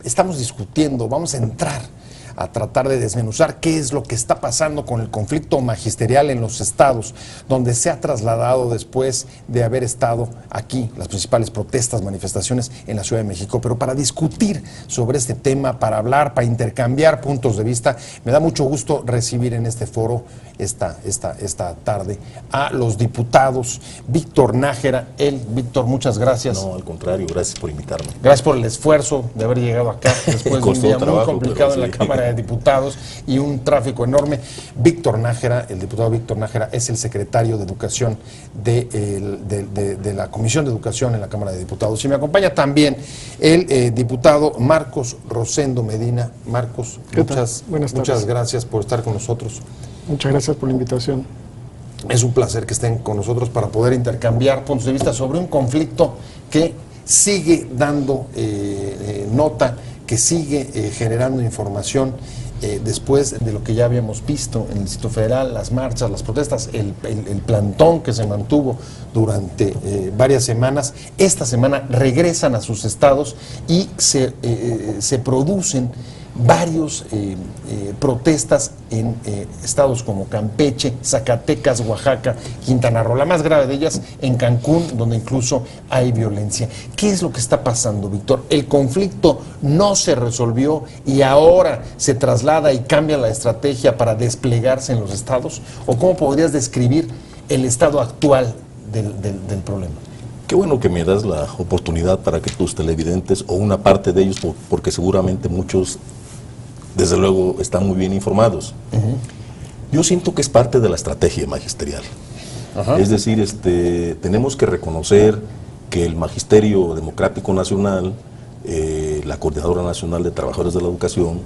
estamos discutiendo, vamos a entrar a tratar de desmenuzar qué es lo que está pasando con el conflicto magisterial en los estados, donde se ha trasladado después de haber estado aquí las principales protestas, manifestaciones en la Ciudad de México. Pero para discutir sobre este tema, para hablar, para intercambiar puntos de vista, me da mucho gusto recibir en este foro esta tarde a los diputados Víctor Nájera. Víctor, muchas gracias. No, al contrario, gracias por invitarme. Gracias por el esfuerzo de haber llegado acá después de un día muy complicado en la Cámara de Diputados y un tráfico enorme. Víctor Nájera, el diputado Víctor Nájera, es el secretario de Educación de la Comisión de Educación en la Cámara de Diputados. Y me acompaña también el diputado Marcos Rosendo Medina. Marcos, muchas gracias por estar con nosotros. Muchas gracias por la invitación. Es un placer que estén con nosotros para poder intercambiar puntos de vista sobre un conflicto que sigue dando nota, que sigue generando información después de lo que ya habíamos visto en el Distrito Federal, las marchas, las protestas, el plantón que se mantuvo durante varias semanas. Esta semana regresan a sus estados y se producen varios protestas en estados como Campeche, Zacatecas, Oaxaca, Quintana Roo. La más grave de ellas en Cancún, donde incluso hay violencia. ¿Qué es lo que está pasando, Víctor? ¿El conflicto no se resolvió y ahora se traslada y cambia la estrategia para desplegarse en los estados? ¿O cómo podrías describir el estado actual del problema? Qué bueno que me das la oportunidad para que tus televidentes, o una parte de ellos, porque seguramente muchos desde luego están muy bien informados. Yo siento que es parte de la estrategia magisterial. Es decir, tenemos que reconocer que el Magisterio Democrático Nacional, la Coordinadora Nacional de Trabajadores de la Educación,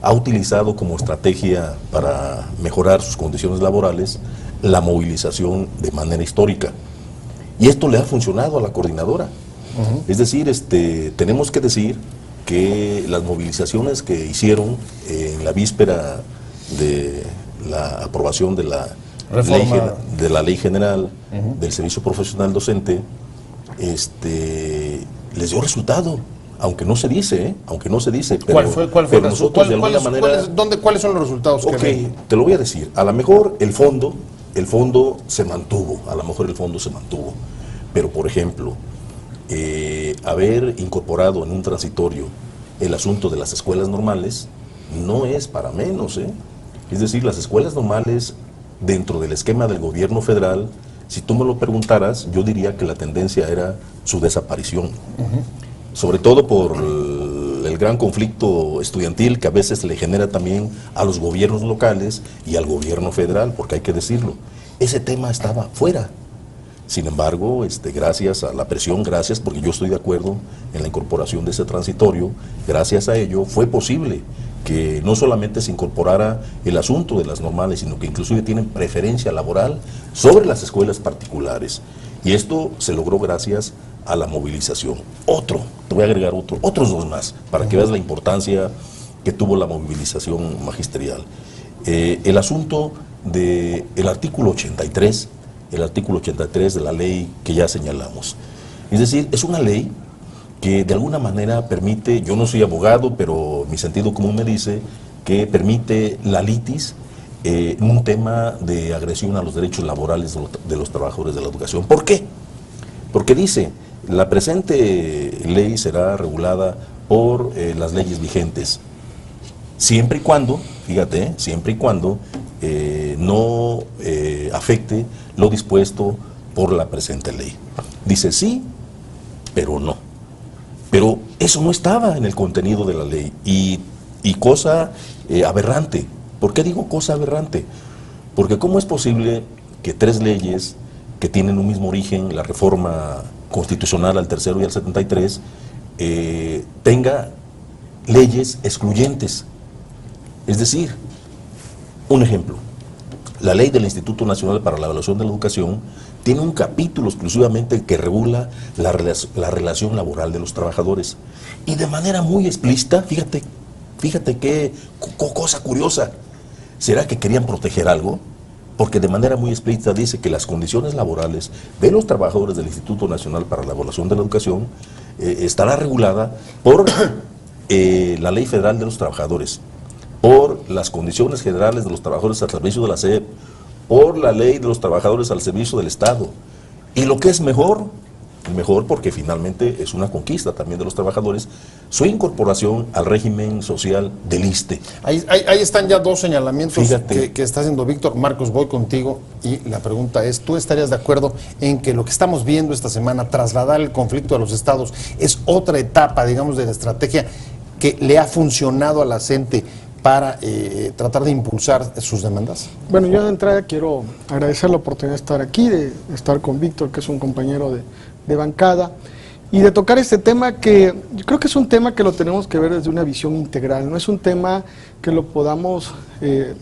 ha utilizado como estrategia para mejorar sus condiciones laborales la movilización de manera histórica. Y esto le ha funcionado a la coordinadora. Es decir, tenemos que decir que las movilizaciones que hicieron en la víspera de la aprobación de la ley general del servicio profesional docente, les dio resultado, aunque no se dice, pero, ¿Cuál fue pero nosotros de alguna manera... ¿Cuáles son los resultados? Ok, te lo voy a decir. A lo mejor el fondo se mantuvo, pero por ejemplo, haber incorporado en un transitorio el asunto de las escuelas normales no es para menos, Es decir, las escuelas normales dentro del esquema del gobierno federal, si tú me lo preguntaras, yo diría que la tendencia era su desaparición, sobre todo por el gran conflicto estudiantil que a veces le genera también a los gobiernos locales y al gobierno federal, porque hay que decirlo, ese tema estaba fuera. Sin embargo, gracias a la presión, porque yo estoy de acuerdo en la incorporación de ese transitorio, gracias a ello fue posible que no solamente se incorporara el asunto de las normales, sino que inclusive tienen preferencia laboral sobre las escuelas particulares. Y esto se logró gracias a la movilización. Te voy a agregar otros dos más, para que veas la importancia que tuvo la movilización magisterial. El asunto del artículo 83, de la ley que ya señalamos. Es decir, es una ley que de alguna manera permite, yo no soy abogado, pero mi sentido común me dice que permite la litis en un tema de agresión a los derechos laborales de los trabajadores de la educación. ¿Por qué? Porque dice, la presente ley será regulada por las leyes vigentes, siempre y cuando, fíjate, no afecte lo dispuesto por la presente ley. Dice sí, pero no. Pero eso no estaba en el contenido de la ley. Y cosa aberrante. ¿Por qué digo cosa aberrante? Porque ¿cómo es posible que tres leyes que tienen un mismo origen, la reforma constitucional al tercero y al 73, tenga leyes excluyentes? Es decir, un ejemplo, la ley del Instituto Nacional para la Evaluación de la Educación tiene un capítulo exclusivamente que regula la relación laboral de los trabajadores. Y de manera muy explícita, fíjate qué cosa curiosa, ¿será que querían proteger algo? Porque de manera muy explícita dice que las condiciones laborales de los trabajadores del Instituto Nacional para la Evaluación de la Educación estará regulada por la Ley Federal de los Trabajadores, por las condiciones generales de los trabajadores al servicio de la SEP, por la Ley de los Trabajadores al servicio del Estado. Y lo que es mejor porque finalmente es una conquista también de los trabajadores, su incorporación al régimen social del ISSSTE. Ahí están ya dos señalamientos Fíjate. que está haciendo Víctor. Marcos, voy contigo y la pregunta es, ¿tú estarías de acuerdo en que lo que estamos viendo esta semana, trasladar el conflicto a los estados, es otra etapa, digamos, de la estrategia que le ha funcionado a la CENTE para tratar de impulsar sus demandas? Bueno, yo de entrada quiero agradecer la oportunidad de estar aquí, de estar con Víctor, que es un compañero de bancada, y de tocar este tema que yo creo que es un tema que lo tenemos que ver desde una visión integral, no es un tema que lo podamos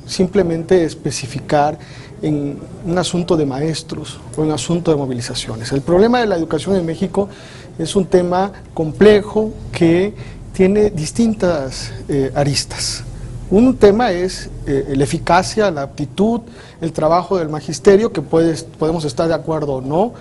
simplemente especificar en un asunto de maestros o en un asunto de movilizaciones. El problema de la educación en México es un tema complejo que tiene distintas aristas. Un tema es la eficacia, la aptitud, el trabajo del magisterio, que podemos estar de acuerdo o no,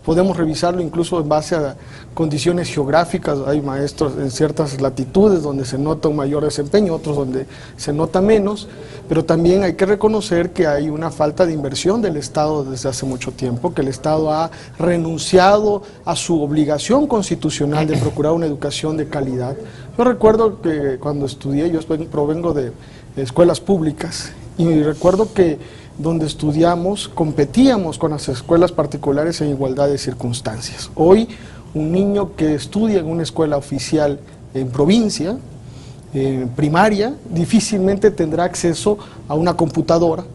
podemos revisarlo incluso en base a condiciones geográficas. Hay maestros en ciertas latitudes donde se nota un mayor desempeño, otros donde se nota menos, pero también hay que reconocer que hay una falta de inversión del Estado desde hace mucho tiempo, que el Estado ha renunciado a su obligación constitucional de procurar una educación de calidad. Yo recuerdo que cuando estudié, yo provengo de escuelas públicas, y recuerdo que donde estudiamos, competíamos con las escuelas particulares en igualdad de circunstancias. Hoy, un niño que estudia en una escuela oficial en provincia, primaria, difícilmente tendrá acceso a una computadora.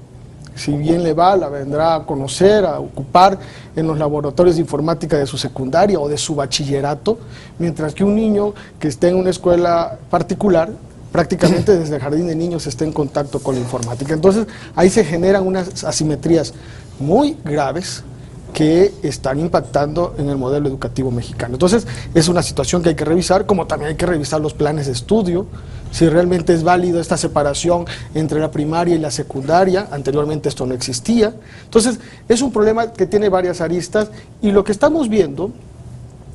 Si bien le va, la vendrá a conocer, a ocupar en los laboratorios de informática de su secundaria o de su bachillerato, mientras que un niño que esté en una escuela particular, prácticamente desde el jardín de niños está en contacto con la informática. Entonces, ahí se generan unas asimetrías muy graves que están impactando en el modelo educativo mexicano. Entonces, es una situación que hay que revisar, como también hay que revisar los planes de estudio, si realmente es válido esta separación entre la primaria y la secundaria. Anteriormente esto no existía. Entonces, es un problema que tiene varias aristas, y lo que estamos viendo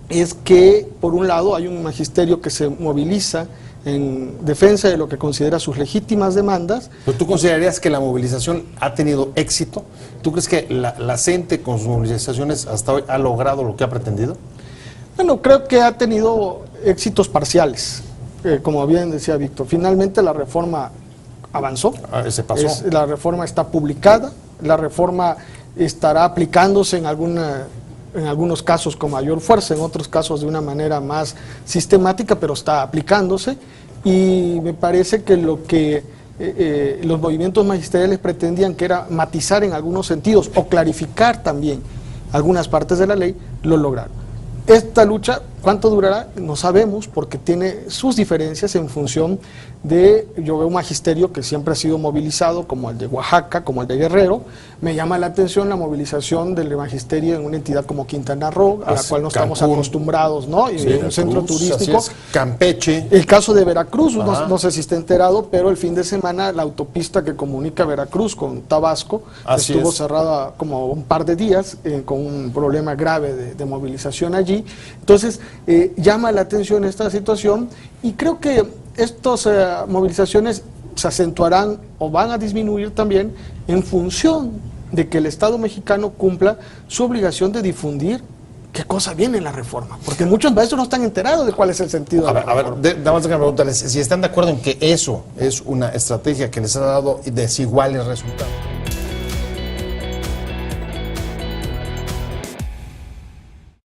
es que, por un lado, hay un magisterio que se moviliza en defensa de lo que considera sus legítimas demandas. ¿Pero tú considerarías que la movilización ha tenido éxito? ¿Tú crees que la CENTE con sus movilizaciones hasta hoy ha logrado lo que ha pretendido? Bueno, creo que ha tenido éxitos parciales, como bien decía Víctor. Finalmente la reforma avanzó, Se pasó. La reforma está publicada, la reforma estará aplicándose en algunos casos con mayor fuerza, en otros casos de una manera más sistemática, pero está aplicándose, y me parece que lo que los movimientos magisteriales pretendían, que era matizar en algunos sentidos o clarificar también algunas partes de la ley, lo lograron. Esta lucha, ¿cuánto durará? No sabemos, porque tiene sus diferencias en función de, yo veo un magisterio que siempre ha sido movilizado, como el de Oaxaca, como el de Guerrero. Me llama la atención la movilización del magisterio en una entidad como Quintana Roo, a la cual no estamos acostumbrados, ¿no? Y un centro turístico. Campeche. El caso de Veracruz, no sé si está enterado, pero el fin de semana la autopista que comunica Veracruz con Tabasco estuvo cerrada como un par de días, con un problema grave de movilización allí. Entonces, llama la atención esta situación, y creo que estas movilizaciones se acentuarán o van a disminuir también en función de que el Estado mexicano cumpla su obligación de difundir qué cosa viene en la reforma, porque muchos maestros no están enterados de cuál es el sentido de la reforma. A ver, vamos a preguntarles si están de acuerdo en que eso es una estrategia que les ha dado desiguales resultados.